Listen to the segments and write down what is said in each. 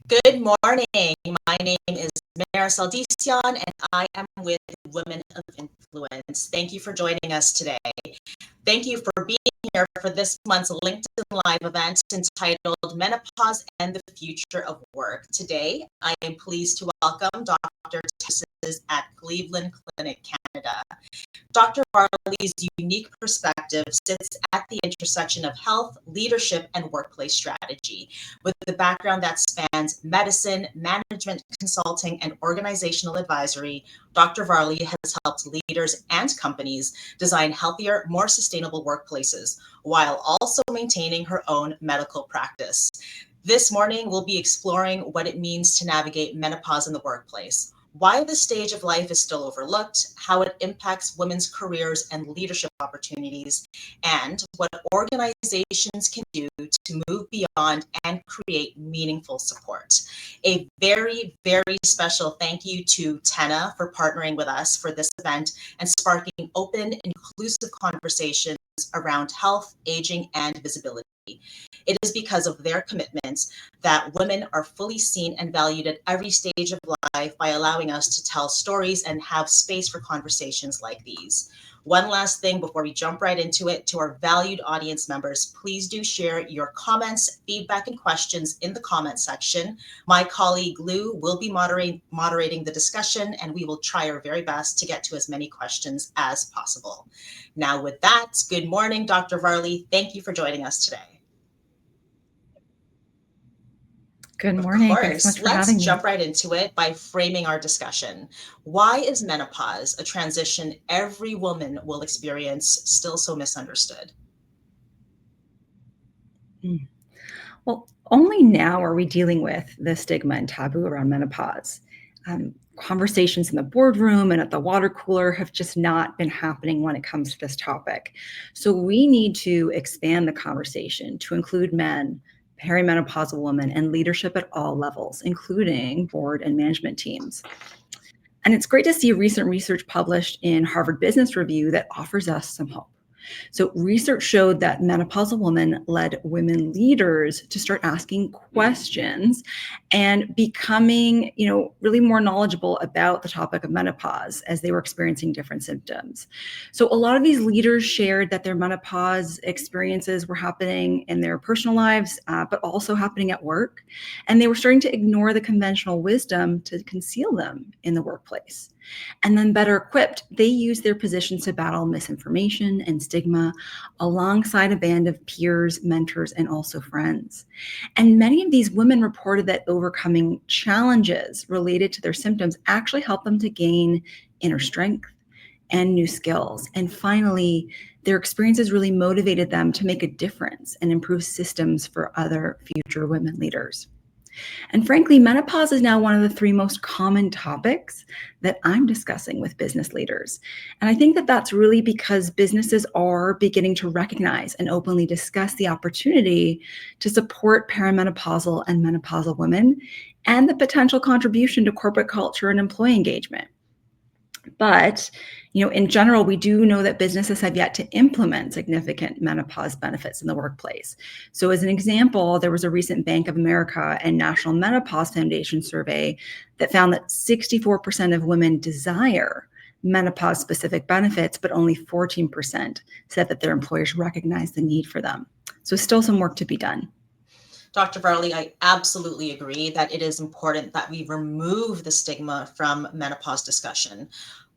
Good morning. My name is Maricel Dicion, and I am with Women of Influence. Thank you for joining us today. Thank you for being here for this month's LinkedIn Live event entitled Menopause and the Future of Work. Today, I am pleased to welcome Dr. Tessis at Cleveland Clinic Canada. Dr. Varley's unique perspective sits at the intersection of health, leadership, and workplace strategy. With a background that spans medicine, management consulting, and organizational advisory, Dr. Varley has helped leaders and companies design healthier, more sustainable workplaces while also maintaining her own medical practice. This morning, we'll be exploring what it means to navigate menopause in the workplace, why this stage of life is still overlooked, how it impacts women's careers and leadership opportunities, and what organizations can do to move beyond and create meaningful support. A very, very special thank you to TENA for partnering with us for this event and sparking open, inclusive conversations around health, aging, and visibility. It is because of their commitments that women are fully seen and valued at every stage of life by allowing us to tell stories and have space for conversations like these. One last thing before we jump right into it, to our valued audience members, please do share your comments, feedback, and questions in the comment section. My colleague Lou will be moderating the discussion, and we will try our very best to get to as many questions as possible. Now, with that, good morning, Dr. Varley. Thank you for joining us today. Good morning. Of Thanks so course, much for having let's me. jump right into it by framing our discussion. Why is menopause a transition every woman will experience still so misunderstood? Well, only now are we dealing with the stigma and taboo around menopause. Conversations in the boardroom and at the water cooler have just not been happening when it comes to this topic. So we need to expand the conversation to include men, perimenopausal women, and leadership at all levels, including board and management teams. And it's great to see recent research published in Harvard Business Review that offers us some hope. So research showed that menopausal women led women leaders to start asking questions and becoming, really more knowledgeable about the topic of menopause as they were experiencing different symptoms. So a lot of these leaders shared that their menopause experiences were happening in their personal lives, but also happening at work. And they were starting to ignore the conventional wisdom to conceal them in the workplace. And then better equipped, they use their positions to battle misinformation and stigma alongside a band of peers, mentors, and also friends. And many of these women reported that overcoming challenges related to their symptoms actually helped them to gain inner strength and new skills. And finally, their experiences really motivated them to make a difference and improve systems for other future women leaders. And frankly, menopause is now one of the 3 most common topics that I'm discussing with business leaders. And I think that that's really because businesses are beginning to recognize and openly discuss the opportunity to support perimenopausal and menopausal women and the potential contribution to corporate culture and employee engagement. But, in general, we do know that businesses have yet to implement significant menopause benefits in the workplace. So as an example, there was a recent Bank of America and National Menopause Foundation survey that found that 64% of women desire menopause-specific benefits, but only 14% said that their employers recognize the need for them. So still some work to be done. Dr. Varley, I absolutely agree that it is important that we remove the stigma from menopause discussion.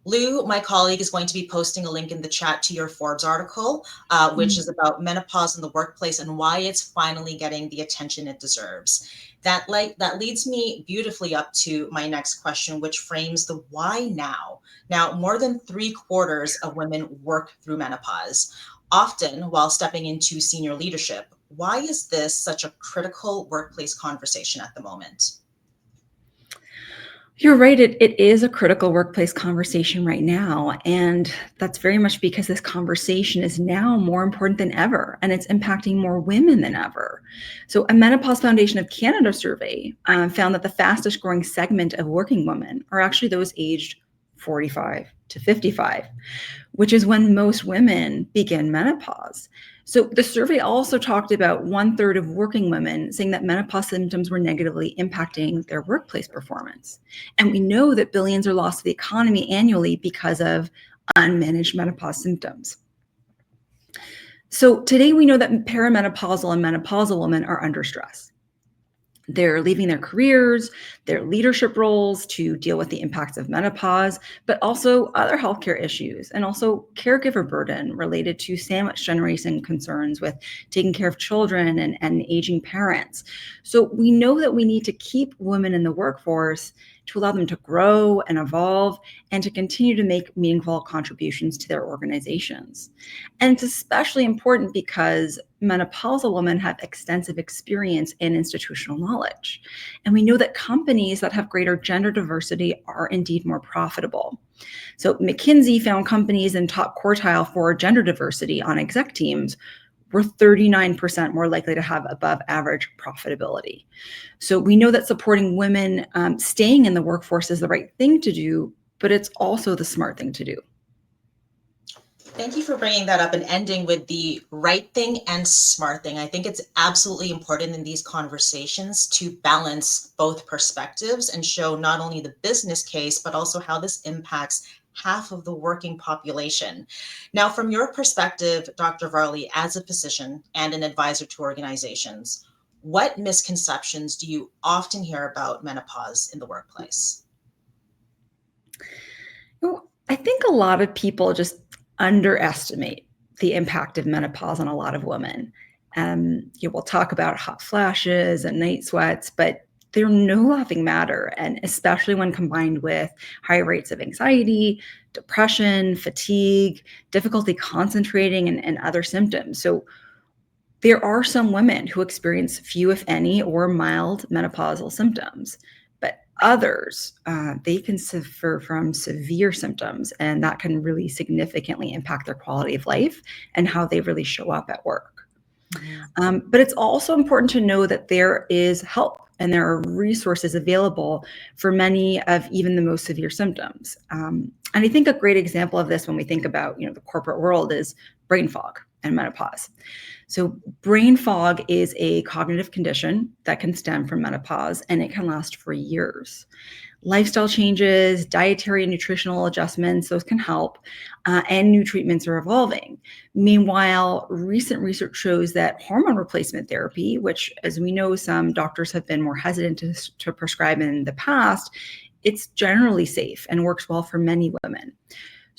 Lou, my colleague, is going to be posting a link in the chat to your Forbes article, which is about menopause in the workplace and why it's finally getting the attention it deserves. That leads me beautifully up to my next question, which frames the why now. Now, more than 3/4 of women work through menopause, often while stepping into senior leadership. Why is this such a critical workplace conversation at the moment? You're right. It is a critical workplace conversation right now. And that's very much because this conversation is now more important than ever, and it's impacting more women than ever. So a Menopause Foundation of Canada survey found that the fastest growing segment of working women are actually those aged 45 to 55, which is when most women begin menopause. So the survey also talked about 1/3 of working women saying that menopause symptoms were negatively impacting their workplace performance. And we know that billions are lost to the economy annually because of unmanaged menopause symptoms. So today we know that perimenopausal and menopausal women are under stress. They're leaving their careers, their leadership roles to deal with the impacts of menopause, but also other healthcare issues and also caregiver burden related to sandwich generation concerns with taking care of children and aging parents. So we know that we need to keep women in the workforce to allow them to grow and evolve and to continue to make meaningful contributions to their organizations. And it's especially important because menopausal women have extensive experience in institutional knowledge. And we know that companies that have greater gender diversity are indeed more profitable. So McKinsey found companies in top quartile for gender diversity on exec teams were 39% more likely to have above average profitability. So we know that supporting women staying in the workforce is the right thing to do, but it's also the smart thing to do. Thank you for bringing that up and ending with the right thing and smart thing. I think it's absolutely important in these conversations to balance both perspectives and show not only the business case, but also how this impacts half of the working population. Now, from your perspective, Dr. Varley, as a physician and an advisor to organizations, what misconceptions do you often hear about menopause in the workplace? Well, I think a lot of people just underestimate the impact of menopause on a lot of women. We'll talk about hot flashes and night sweats, but they're no laughing matter, and especially when combined with high rates of anxiety, depression, fatigue, difficulty concentrating, and other symptoms. So there are some women who experience few, if any, or mild menopausal symptoms, but others, they can suffer from severe symptoms, and that can really significantly impact their quality of life and how they really show up at work. But it's also important to know that there is help and there are resources available for many of even the most severe symptoms. And I think a great example of this when we think about the corporate world is brain fog and menopause. So brain fog is a cognitive condition that can stem from menopause, and it can last for years. Lifestyle changes, dietary and nutritional adjustments, those can help, and new treatments are evolving. Meanwhile, recent research shows that hormone replacement therapy, which, as we know, some doctors have been more hesitant to prescribe in the past, it's generally safe and works well for many women.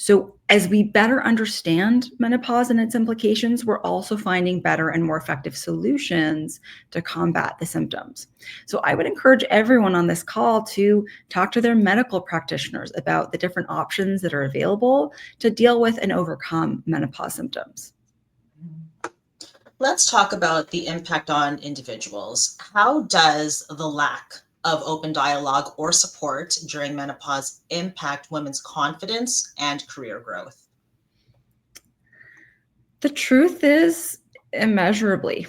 So as we better understand menopause and its implications, we're also finding better and more effective solutions to combat the symptoms. So I would encourage everyone on this call to talk to their medical practitioners about the different options that are available to deal with and overcome menopause symptoms. Let's talk about the impact on individuals. How does the lack of open dialogue or support during menopause impact women's confidence and career growth? The truth is immeasurably.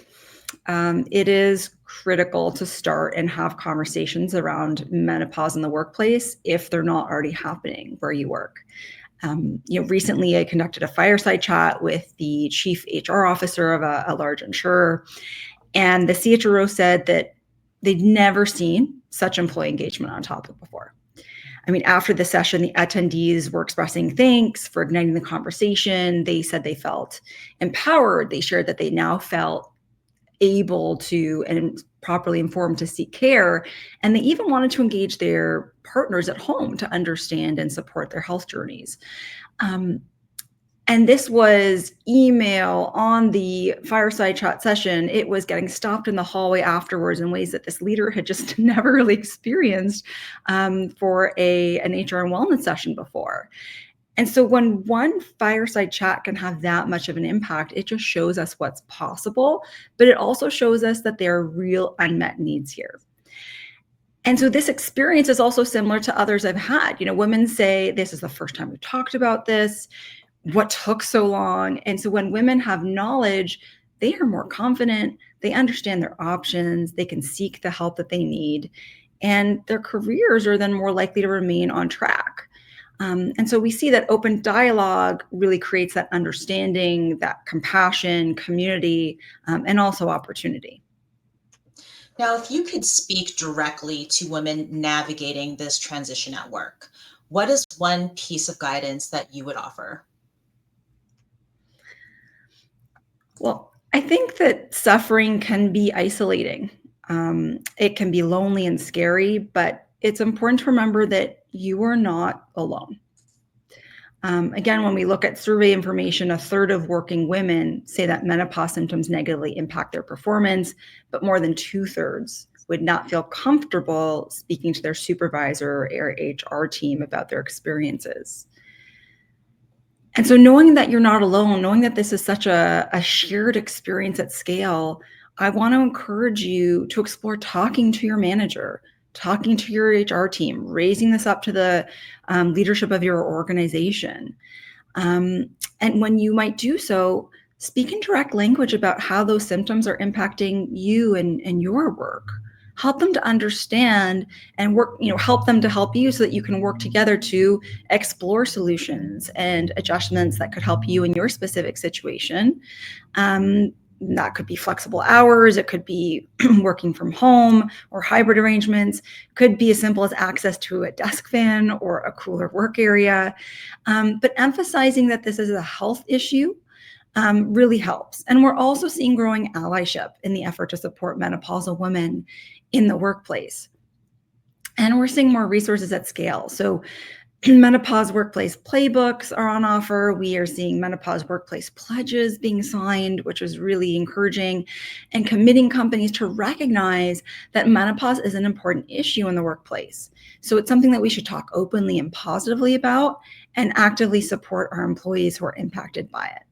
It is critical to start and have conversations around menopause in the workplace if they're not already happening where you work. Recently I conducted a fireside chat with the chief HR officer of a large insurer, and the CHRO said that they'd never seen such employee engagement on topic before. I mean, after the session, the attendees were expressing thanks for igniting the conversation. They said they felt empowered. They shared that they now felt able to and properly informed to seek care. And they even wanted to engage their partners at home to understand and support their health journeys. And this was email on the fireside chat session. It was getting stopped in the hallway afterwards in ways that this leader had just never really experienced for an HR and wellness session before. And so when one fireside chat can have that much of an impact, it just shows us what's possible, but it also shows us that there are real unmet needs here. And so this experience is also similar to others I've had. Women say, this is the first time we've talked about this. What took so long? And so when women have knowledge, they are more confident, they understand their options, they can seek the help that they need, and their careers are then more likely to remain on track. And so we see that open dialogue really creates that understanding, that compassion, community, and also opportunity. Now, if you could speak directly to women navigating this transition at work, what is one piece of guidance that you would offer? Well, I think that suffering can be isolating. It can be lonely and scary, but it's important to remember that you are not alone. Again, when we look at survey information, a third of working women say that menopause symptoms negatively impact their performance, but more than two-thirds would not feel comfortable speaking to their supervisor or HR team about their experiences. And so knowing that you're not alone, knowing that this is such a shared experience at scale, I want to encourage you to explore talking to your manager, talking to your HR team, raising this up to the leadership of your organization. And when you might do so, speak in direct language about how those symptoms are impacting you and your work. Help them to understand and work, help them to help you so that you can work together to explore solutions and adjustments that could help you in your specific situation. That could be flexible hours, it could be working from home or hybrid arrangements, could be as simple as access to a desk fan or a cooler work area. But emphasizing that this is a health issue really helps. And we're also seeing growing allyship in the effort to support menopausal women in the workplace. And we're seeing more resources at scale. So menopause workplace playbooks are on offer. We are seeing menopause workplace pledges being signed, which is really encouraging, and committing companies to recognize that menopause is an important issue in the workplace. So it's something that we should talk openly and positively about and actively support our employees who are impacted by it.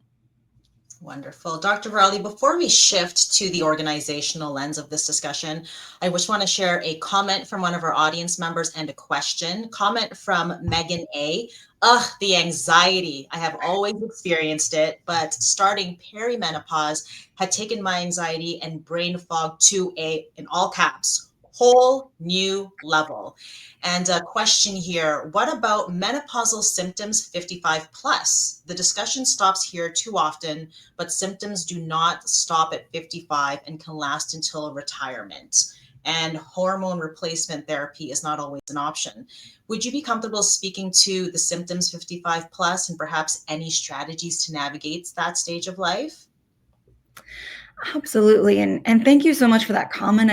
Wonderful. Dr. Varley, before we shift to the organizational lens of this discussion, I just want to share a comment from one of our audience members and a question. Comment from Megan A. Ugh, the anxiety. I have always experienced it, but starting perimenopause had taken my anxiety and brain fog to a, in all caps, whole new level. And a question here, what about menopausal symptoms 55 plus? The discussion stops here too often, but symptoms do not stop at 55 and can last until retirement. And hormone replacement therapy is not always an option. Would you be comfortable speaking to the symptoms 55 plus and perhaps any strategies to navigate that stage of life? Absolutely. And thank you so much for that comment.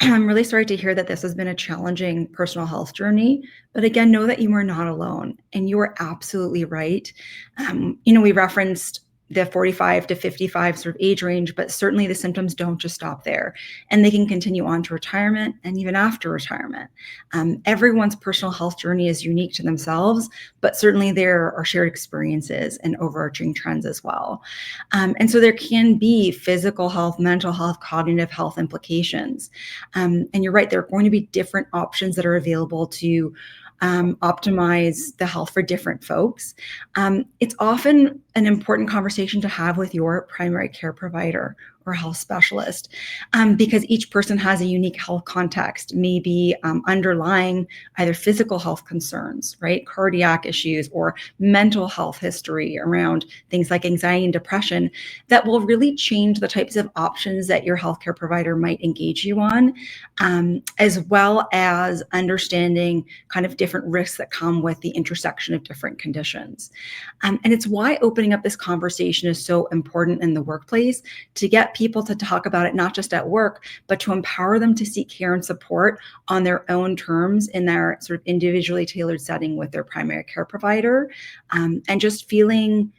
I'm really sorry to hear that this has been a challenging personal health journey. But again, know that you are not alone. And you are absolutely right. We referenced the 45 to 55 sort of age range, but certainly the symptoms don't just stop there. And they can continue on to retirement and even after retirement. Everyone's personal health journey is unique to themselves, but certainly there are shared experiences and overarching trends as well. And so there can be physical health, mental health, cognitive health implications. And you're right, there are going to be different options that are available to optimize the health for different folks. It's often an important conversation to have with your primary care provider or health specialist because each person has a unique health context, maybe underlying either physical health concerns, right, cardiac issues, or mental health history around things like anxiety and depression that will really change the types of options that your healthcare provider might engage you on, as well as understanding kind of different risks that come with the intersection of different conditions. And it's why opening up this conversation is so important in the workplace, to get people to talk about it, not just at work, but to empower them to seek care and support on their own terms in their sort of individually tailored setting with their primary care provider, and just feeling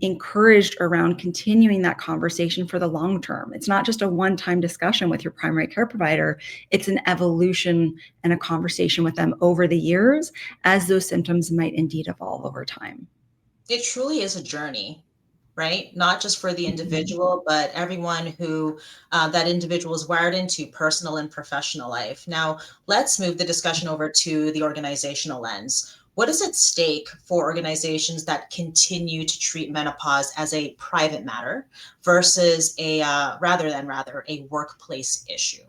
encouraged around continuing that conversation for the long term. It's not just a one-time discussion with your primary care provider. It's an evolution and a conversation with them over the years as those symptoms might indeed evolve over time. It truly is a journey, right? Not just for the individual, but everyone who that individual is wired into personal and professional life. Now, let's move the discussion over to the organizational lens. What is at stake for organizations that continue to treat menopause as a private matter versus a rather a workplace issue?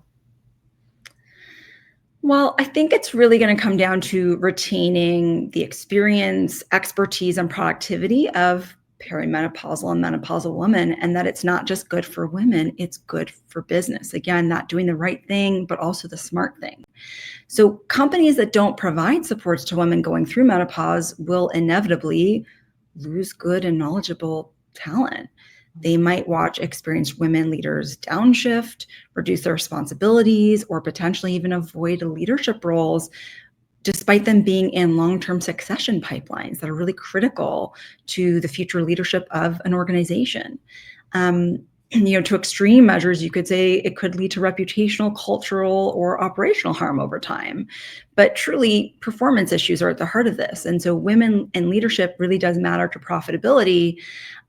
Well, I think it's really going to come down to retaining the experience, expertise, and productivity of perimenopausal and menopausal women, and that it's not just good for women, it's good for business. Again, not doing the right thing, but also the smart thing. So companies that don't provide supports to women going through menopause will inevitably lose good and knowledgeable talent. They might watch experienced women leaders downshift, reduce their responsibilities, or potentially even avoid leadership roles, despite them being in long-term succession pipelines that are really critical to the future leadership of an organization. To extreme measures, you could say it could lead to reputational, cultural, or operational harm over time. But truly, performance issues are at the heart of this. And so women in leadership really does matter to profitability.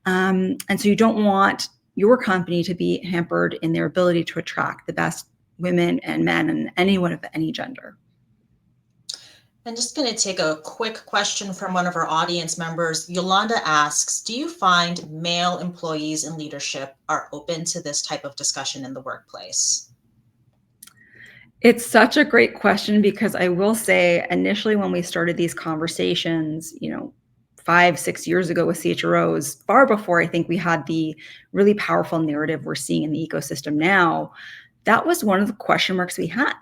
And so you don't want your company to be hampered in their ability to attract the best women and men and anyone of any gender. I'm just going to take a quick question from one of our audience members. Yolanda asks, do you find male employees in leadership are open to this type of discussion in the workplace? It's such a great question, because I will say initially when we started these conversations, 5-6 years ago with CHROs, far before I think we had the really powerful narrative we're seeing in the ecosystem now, that was one of the question marks we had.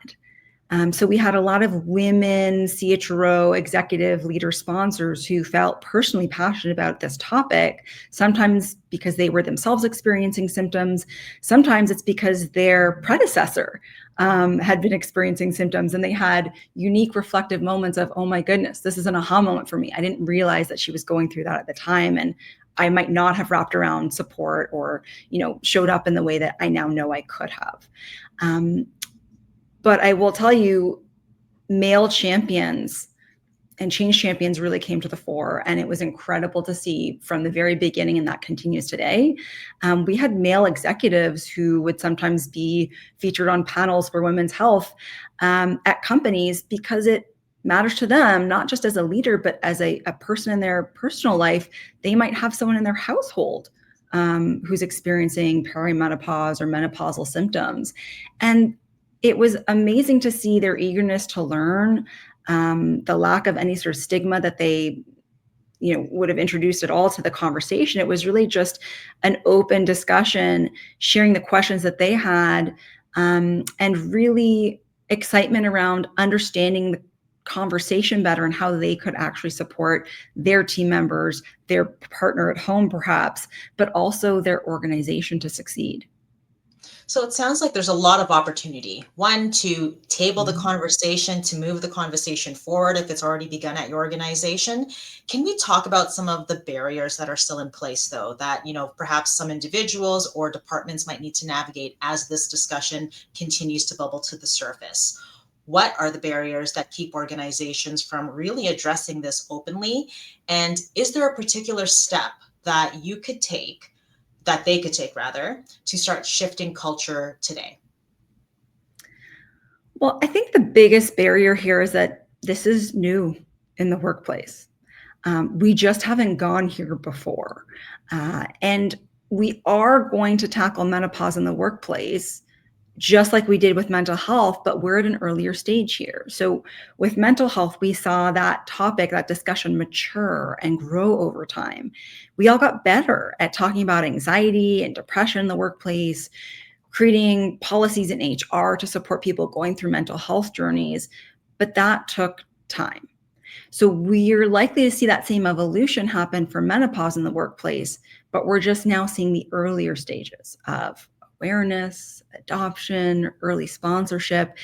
So we had a lot of women CHRO executive leader sponsors who felt personally passionate about this topic, sometimes because they were themselves experiencing symptoms. Sometimes it's because their predecessor had been experiencing symptoms and they had unique reflective moments of, oh my goodness, this is an aha moment for me. I didn't realize that she was going through that at the time. And I might not have wrapped around support or, showed up in the way that I now know I could have. But I will tell you, male champions and change champions really came to the fore. And it was incredible to see from the very beginning, and that continues today. We had male executives who would sometimes be featured on panels for women's health at companies, because it matters to them, not just as a leader, but as a person in their personal life. They might have someone in their household who's experiencing perimenopause or menopausal symptoms. And it was amazing to see their eagerness to learn, the lack of any sort of stigma that they would have introduced at all to the conversation. It was really just an open discussion, sharing the questions that they had, and really excitement around understanding the conversation better and how they could actually support their team members, their partner at home perhaps, but also their organization to succeed. So it sounds like there's a lot of opportunity. One, to table the conversation, to move the conversation forward if it's already begun at your organization. Can we talk about some of the barriers that are still in place, though, that, perhaps some individuals or departments might need to navigate as this discussion continues to bubble to the surface? What are the barriers that keep organizations from really addressing this openly? And is there a particular step that you could take, that they could take rather, to start shifting culture today? Well, I think the biggest barrier here is that this is new in the workplace. We just haven't gone here before. And we are going to tackle menopause in the workplace just like we did with mental health, but we're at an earlier stage here. So with mental health, we saw that topic, that discussion mature and grow over time. We all got better at talking about anxiety and depression in the workplace, creating policies in HR to support people going through mental health journeys, but that took time. So we're likely to see that same evolution happen for menopause in the workplace, but we're just now seeing the earlier stages of awareness, adoption, early sponsorship,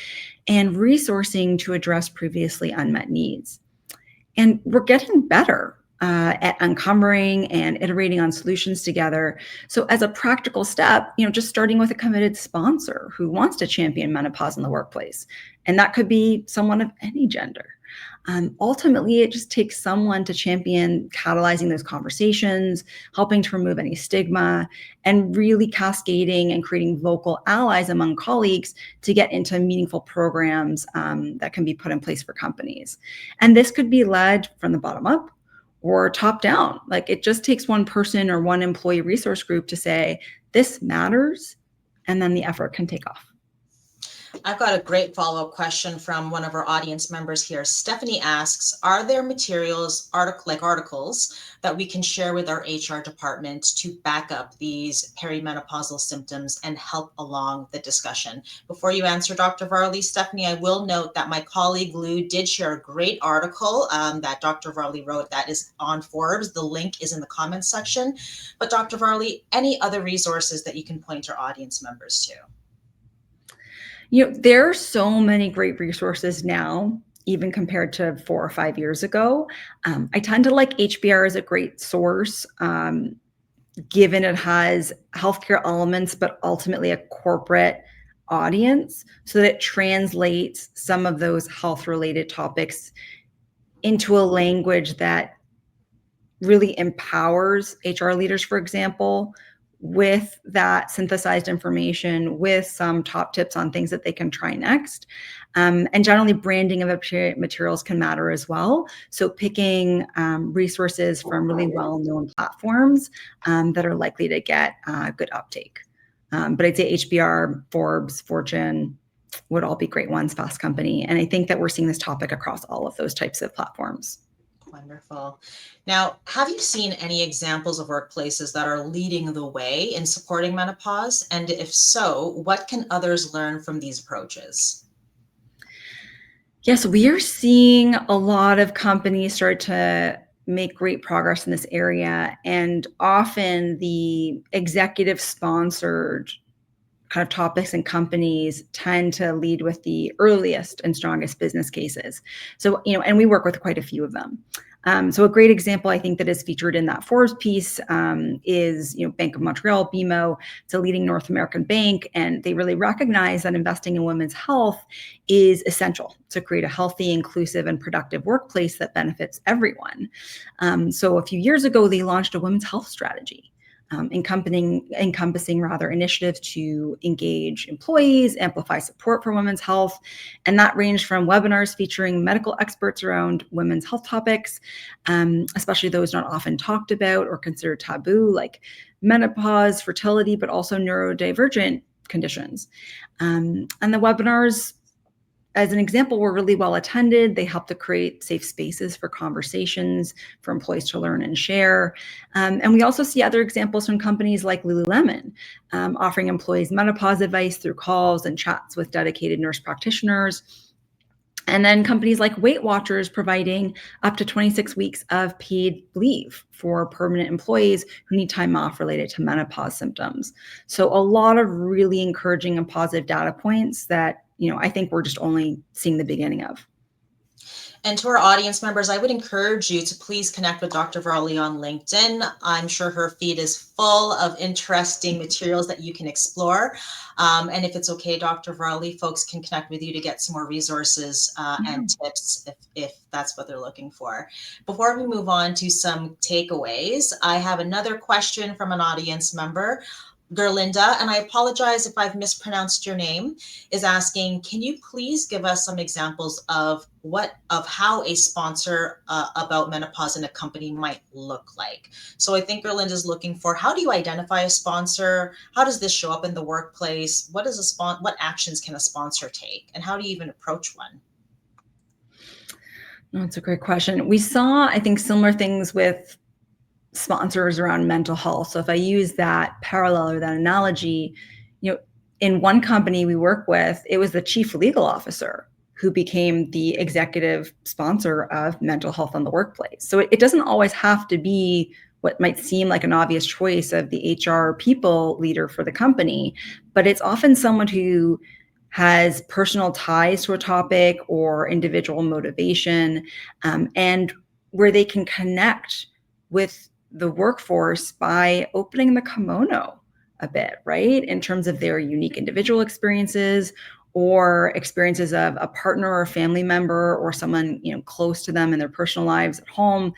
and resourcing to address previously unmet needs. And we're getting better at uncovering and iterating on solutions together. So as a practical step, just starting with a committed sponsor who wants to champion menopause in the workplace. And that could be someone of any gender. Ultimately, it just takes someone to champion catalyzing those conversations, helping to remove any stigma, and really cascading and creating vocal allies among colleagues to get into meaningful programs that can be put in place for companies. And this could be led from the bottom up or top down. Like, it just takes one person or one employee resource group to say, this matters, and then the effort can take off. I've got a great follow-up question from one of our audience members here. Stephanie asks, are there materials, articles that we can share with our HR department to back up these perimenopausal symptoms and help along the discussion? Before you answer, Dr. Varley, Stephanie, I will note that my colleague Lou did share a great article that Dr. Varley wrote that is on Forbes. The link is in the comments section. But Dr. Varley, any other resources that you can point our audience members to? There are so many great resources now, even compared to 4 or 5 years ago. I tend to like HBR as a great source, given it has healthcare elements, but ultimately a corporate audience, so that it translates some of those health-related topics into a language that really empowers HR leaders, for example, with that synthesized information, with some top tips on things that they can try next. And generally, branding of materials can matter as well. So picking resources from really well-known platforms that are likely to get good uptake. But I'd say HBR, Forbes, Fortune would all be great ones, Fast Company. And I think that we're seeing this topic across all of those types of platforms. Wonderful. Now, have you seen any examples of workplaces that are leading the way in supporting menopause? And if so, what can others learn from these approaches? Yes, we are seeing a lot of companies start to make great progress in this area. And often the executive sponsored kind of topics and companies tend to lead with the earliest and strongest business cases. So, and we work with quite a few of them. So a great example, I think, that is featured in that Forbes piece is, Bank of Montreal, BMO. It's a leading North American bank, and they really recognize that investing in women's health is essential to create a healthy, inclusive, and productive workplace that benefits everyone. So a few years ago, they launched a women's health strategy. Encompassing initiatives to engage employees, amplify support for women's health. And that ranged from webinars featuring medical experts around women's health topics, especially those not often talked about or considered taboo, like menopause, fertility, but also neurodivergent conditions. And the webinars, as an example, were really well attended. They helped to create safe spaces for conversations for employees to learn and share. And we also see other examples from companies like Lululemon, offering employees menopause advice through calls and chats with dedicated nurse practitioners. And then companies like Weight Watchers providing up to 26 weeks of paid leave for permanent employees who need time off related to menopause symptoms. So a lot of really encouraging and positive data points that I think we're just only seeing the beginning of. And to our audience members, I would encourage you to please connect with Dr. Varley on LinkedIn. I'm sure her feed is full of interesting materials that you can explore. And if it's okay, Dr. Varley, folks can connect with you to get some more resources and tips if that's what they're looking for. Before we move on to some takeaways, I have another question from an audience member. Gerlinda, and I apologize if I've mispronounced your name, is asking, can you please give us some examples of how a sponsor about menopause in a company might look like? So I think Gerlinda is looking for, how do you identify a sponsor? How does this show up in the workplace? What actions can a sponsor take? And how do you even approach one? That's a great question. We saw, I think, similar things with sponsors around mental health. So if I use that parallel or that analogy, in one company we work with, it was the chief legal officer who became the executive sponsor of mental health in the workplace. So it doesn't always have to be what might seem like an obvious choice of the HR people leader for the company, but it's often someone who has personal ties to a topic or individual motivation, and where they can connect with the workforce by opening the kimono a bit, right? In terms of their unique individual experiences or experiences of a partner or a family member or someone, close to them in their personal lives at home.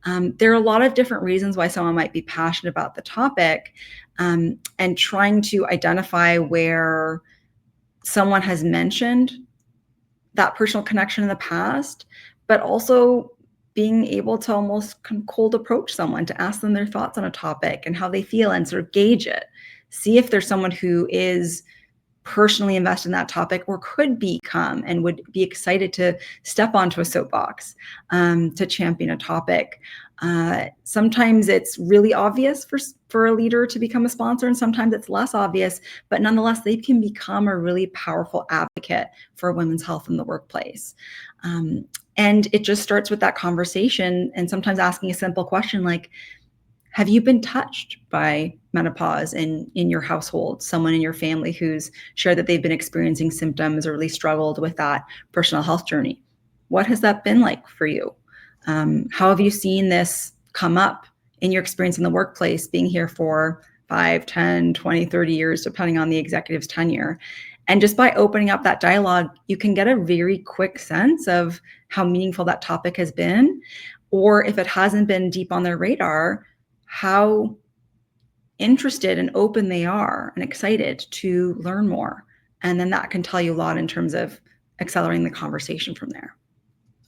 There are a lot of different reasons why someone might be passionate about the topic, and trying to identify where someone has mentioned that personal connection in the past, but also being able to almost cold approach someone to ask them their thoughts on a topic and how they feel and sort of gauge it. See if there's someone who is personally invested in that topic or could become and would be excited to step onto a soapbox to champion a topic. Sometimes it's really obvious for a leader to become a sponsor, and sometimes it's less obvious, but nonetheless, they can become a really powerful advocate for women's health in the workplace. And it just starts with that conversation and sometimes asking a simple question like, have you been touched by menopause in your household? Someone in your family who's shared that they've been experiencing symptoms or really struggled with that personal health journey. What has that been like for you? How have you seen this come up in your experience in the workplace, being here for 5, 10, 20, 30 years, depending on the executive's tenure? And just by opening up that dialogue, you can get a very quick sense of how meaningful that topic has been, or if it hasn't been deep on their radar, how interested and open they are and excited to learn more. And then that can tell you a lot in terms of accelerating the conversation from there.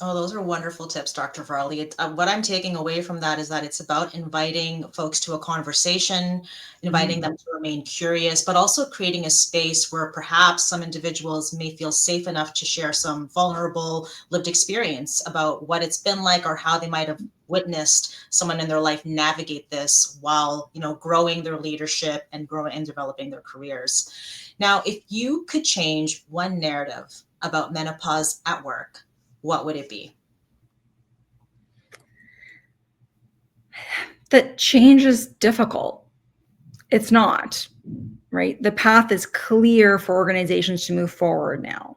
Oh, those are wonderful tips, Dr. Varley. What I'm taking away from that is that it's about inviting folks to a conversation, inviting them to remain curious, but also creating a space where perhaps some individuals may feel safe enough to share some vulnerable lived experience about what it's been like or how they might have witnessed someone in their life navigate this while, growing their leadership and growing and developing their careers. Now, if you could change one narrative about menopause at work, what would it be? That change is difficult. It's not, right? The path is clear for organizations to move forward now.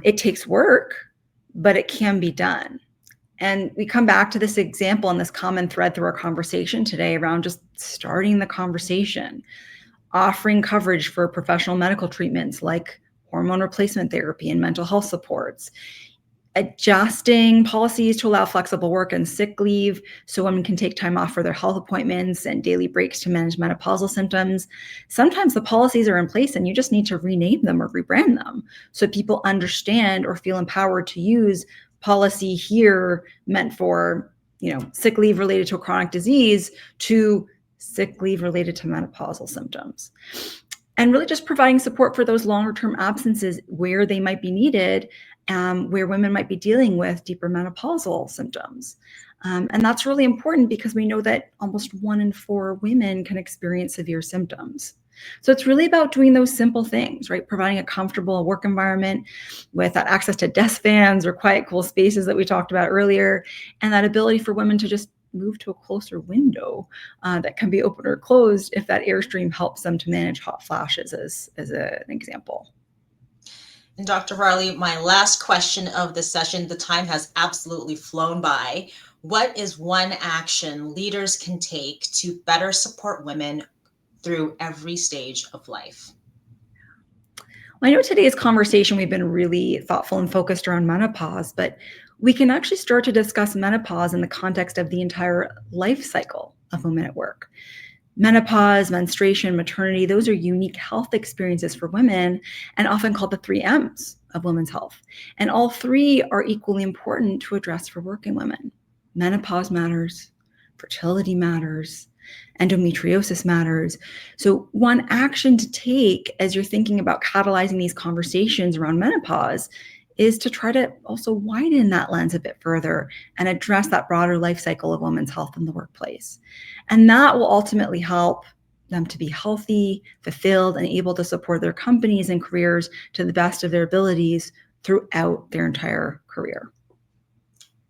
It takes work, but it can be done. And we come back to this example and this common thread through our conversation today around just starting the conversation, offering coverage for professional medical treatments like hormone replacement therapy and mental health supports, adjusting policies to allow flexible work and sick leave so women can take time off for their health appointments and daily breaks to manage menopausal symptoms. Sometimes the policies are in place and you just need to rename them or rebrand them so people understand or feel empowered to use policy here meant for, sick leave related to a chronic disease to sick leave related to menopausal symptoms. And really just providing support for those longer term absences where they might be needed, where women might be dealing with deeper menopausal symptoms. And that's really important because we know that almost 1 in 4 women can experience severe symptoms. So it's really about doing those simple things, right? Providing a comfortable work environment with that access to desk fans or quiet, cool spaces that we talked about earlier, and that ability for women to just move to a closer window that can be open or closed if that airstream helps them to manage hot flashes as an example. And Dr. Varley, my last question of the session, the time has absolutely flown by. What is one action leaders can take to better support women through every stage of life? Well, I know today's conversation, we've been really thoughtful and focused around menopause, but we can actually start to discuss menopause in the context of the entire life cycle of women at work. Menopause, menstruation, maternity, those are unique health experiences for women and often called the 3 M's of women's health. And all 3 are equally important to address for working women. Menopause matters, fertility matters, endometriosis matters. So one action to take as you're thinking about catalyzing these conversations around menopause is to try to also widen that lens a bit further and address that broader life cycle of women's health in the workplace. And that will ultimately help them to be healthy, fulfilled, and able to support their companies and careers to the best of their abilities throughout their entire career.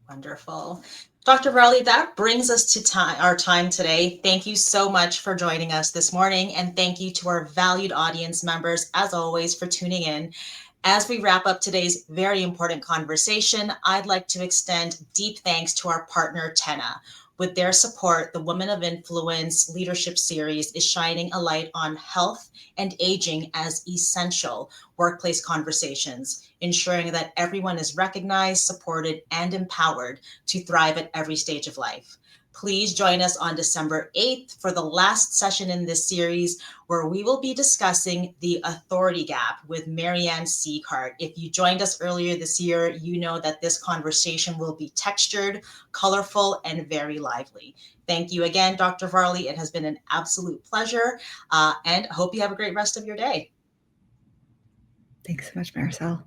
Wonderful. Dr. Varley, that brings us to our time today. Thank you so much for joining us this morning, and thank you to our valued audience members, as always, for tuning in. As we wrap up today's very important conversation, I'd like to extend deep thanks to our partner, TENA. With their support, the Women of Influence Leadership Series is shining a light on health and aging as essential workplace conversations, ensuring that everyone is recognized, supported, and empowered to thrive at every stage of life. Please join us on December 8th for the last session in this series, where we will be discussing the authority gap with Marianne Seacart. If you joined us earlier this year, you know that this conversation will be textured, colorful, and very lively. Thank you again, Dr. Varley. It has been an absolute pleasure, and I hope you have a great rest of your day. Thanks so much, Maricel.